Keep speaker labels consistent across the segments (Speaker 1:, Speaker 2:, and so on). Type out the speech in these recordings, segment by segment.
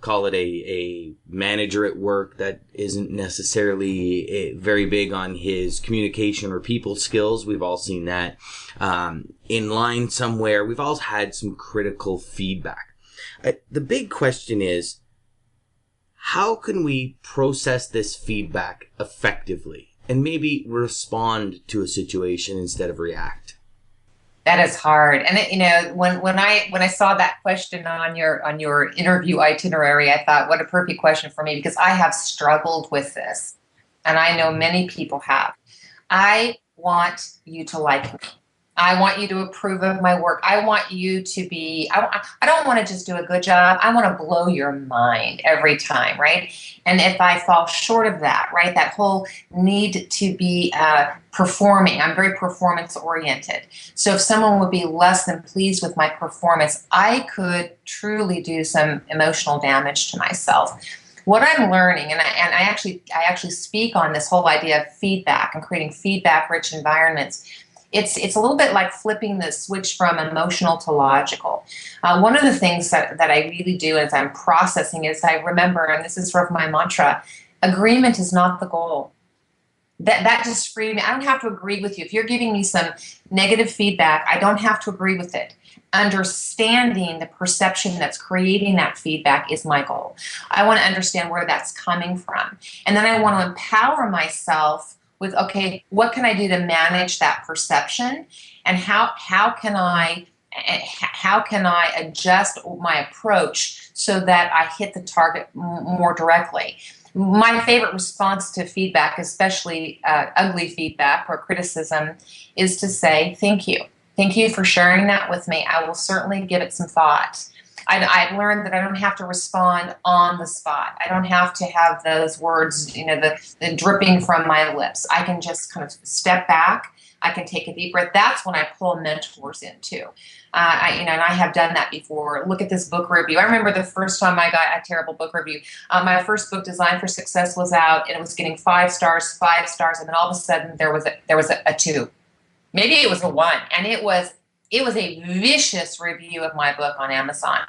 Speaker 1: call it a manager at work that isn't necessarily very big on his communication or people skills. We've all seen that. In line somewhere, we've all had some critical feedback. The big question is, how can we process this feedback effectively and maybe respond to a situation instead of react?
Speaker 2: That is hard. And when I saw that question on your interview itinerary, I thought, what a perfect question for me, because I have struggled with this, and I know many people have. I want you to like me. I want you to approve of my work. I want you to be, I don't want to just do a good job. I want to blow your mind every time, right? And if I fall short of that, right, that whole need to be performing, I'm very performance oriented. So if someone would be less than pleased with my performance, I could truly do some emotional damage to myself. What I'm learning, and I actually speak on this whole idea of feedback and creating feedback-rich environments. It's a little bit like flipping the switch from emotional to logical. One of the things that I really do as I'm processing is I remember, and this is sort of my mantra, agreement is not the goal. That just freed me. I don't have to agree with you. If you're giving me some negative feedback, I don't have to agree with it. Understanding the perception that's creating that feedback is my goal. I want to understand where that's coming from. And then I want to empower myself with, okay, what can I do to manage that perception, and how can I adjust my approach so that I hit the target more directly. My favorite response to feedback, especially ugly feedback or criticism, is to say thank you. Thank you for sharing that with me. I will certainly give it some thought. I've learned that I don't have to respond on the spot. I don't have to have those words, the dripping from my lips. I can just kind of step back. I can take a deep breath. That's when I pull mentors in too. And I have done that before. Look at this book review. I remember the first time I got a terrible book review. My first book, Design for Success, was out, and it was getting 5 stars, and then all of a sudden there was a 2. Maybe it was a 1, and it was a vicious review of my book on Amazon,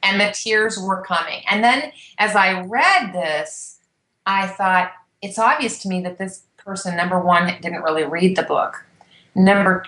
Speaker 2: and the tears were coming. And then as I read this, I thought, it's obvious to me that this person, number one, didn't really read the book.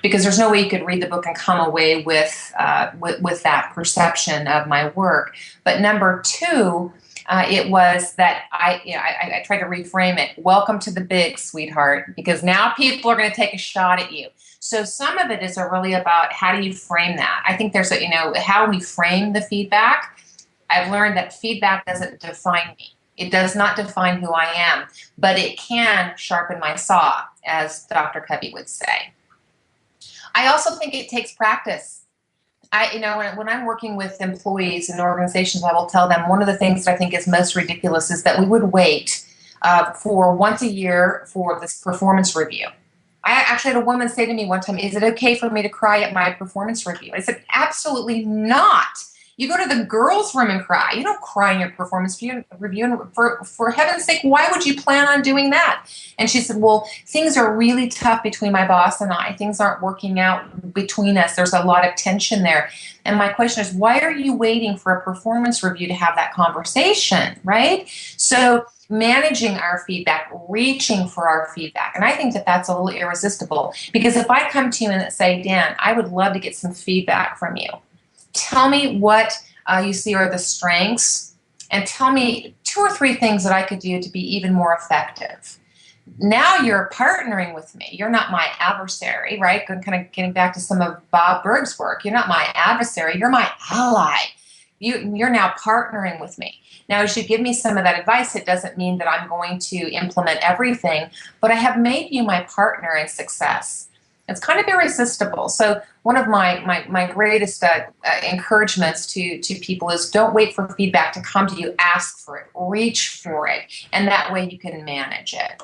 Speaker 2: Because there's no way you could read the book and come away with that perception of my work. But number two, it was that I tried to reframe it. Welcome to the big, sweetheart, because now people are going to take a shot at you. So some of it is really about how do you frame that. I think there's how we frame the feedback. I've learned that feedback doesn't define me. It does not define who I am, but it can sharpen my saw, as Dr. Covey would say. I also think it takes practice. When I'm working with employees and organizations, I will tell them one of the things that I think is most ridiculous is that we would wait for once a year for this performance review. I actually had a woman say to me one time, is it okay for me to cry at my performance review? I said, absolutely not. You go to the girls' room and cry. You don't cry in your performance review. And for heaven's sake, why would you plan on doing that? And she said, well, things are really tough between my boss and I. Things aren't working out between us. There's a lot of tension there. And my question is, why are you waiting for a performance review to have that conversation, right? So managing our feedback, reaching for our feedback. And I think that that's a little irresistible, because if I come to you and say, Dan, I would love to get some feedback from you. Tell me what you see are the strengths, and tell me 2 or 3 things that I could do to be even more effective. Now you're partnering with me. You're not my adversary, right? Kind of getting back to some of Bob Berg's work. You're not my adversary. You're my ally. You're now partnering with me. Now, as you give me some of that advice, it doesn't mean that I'm going to implement everything, but I have made you my partner in success. It's kind of irresistible. So one of my greatest encouragements to people is don't wait for feedback to come to you. Ask for it. Reach for it. And that way you can manage it.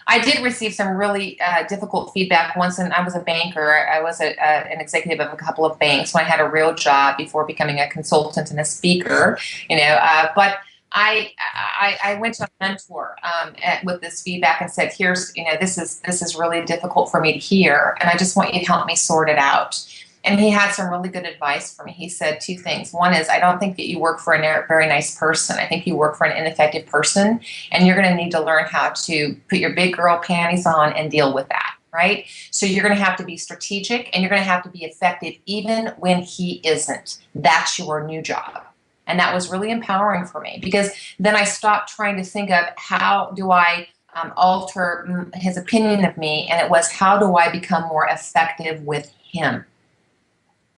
Speaker 2: I did receive some really difficult feedback once, and I was a banker. I was an executive of a couple of banks when I had a real job before becoming a consultant and a speaker, but I went to a mentor with this feedback and said, here's, this is really difficult for me to hear, and I just want you to help me sort it out. And he had some really good advice for me. He said two things. One is, I don't think that you work for a very nice person. I think you work for an ineffective person, and you're going to need to learn how to put your big girl panties on and deal with that, right? So you're going to have to be strategic, and you're going to have to be effective even when he isn't. That's your new job. And that was really empowering for me, because then I stopped trying to think of how do I alter his opinion of me, and it was how do I become more effective with him.